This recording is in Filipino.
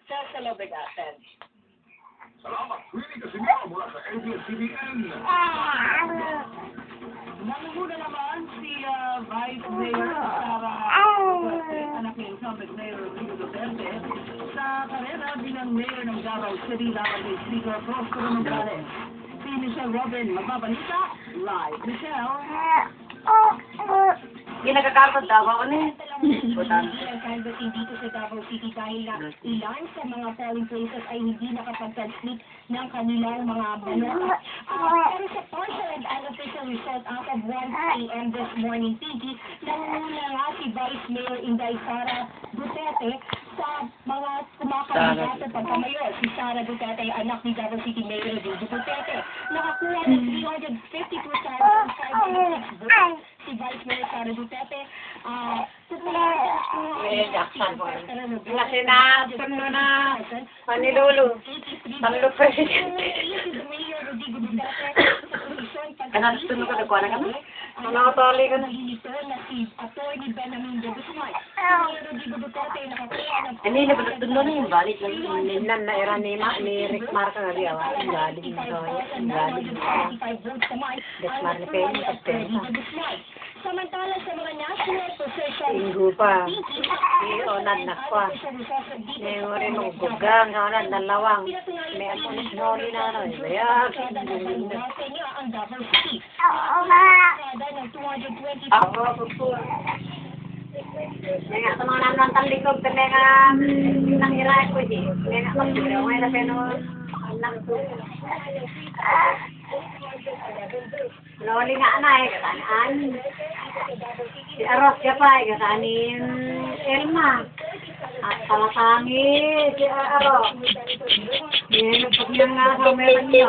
Sa Lobegatan. Salamat, Winnie Casimiro mula sa ABS-CBN. Nangunguna naman si Vice Mayor Sara Duterte, anak ni incumbent Mayor Rodrigo Duterte, sa karera bilang Mayor ng Davao City laban kay Speaker Prospero Nogales. Si Michelle Robin, magbabalita, live. Michelle? Hindi nagkakakot daw ako na eh. Ang canvassing dito sa Davao City dahil na ilan sa mga polling places ay hindi nakapag-transmit ng kanilang mga balota. Pero sa partial and unofficial result out of 1 a.m. this morning, Pinky, nangunguna nga si Vice Mayor Inday Sara Duterte sa mga kumakandidato pagkamayor. Si Sara Duterte ay anak ni Davao City Mayor Rodrigo Duterte. Nakakuha ng 352,506 votes si Vice Mayor Sara Duterte. Kasi na, suno na, Manilulu, Sanlo Presidente. Ano, suno ka nagkuha na kami? Ano ka tali ka na? Hindi na ba nagtundo na yung balik lang yung na era ni Rick Marca na riyawa. Ang galing nito. Ang galing nito. Desmar na kayo yung pagpenta. Samantala sa mga national position, Inggo pa. Ionad na kwa. May uri mong gugang. Kaunad na lawang. May ako na sinoli na ano. Bayag. Ako, pupur. May nga sa mga nanantang likod. May nga nangiray ko di. May nga magdira. May na peno. Loli nga na eh. Katanaan. Si Aros ka pa eh. Katanin Elma. At talatangi si Aros. Yan, pag yan nga sa meron nyo.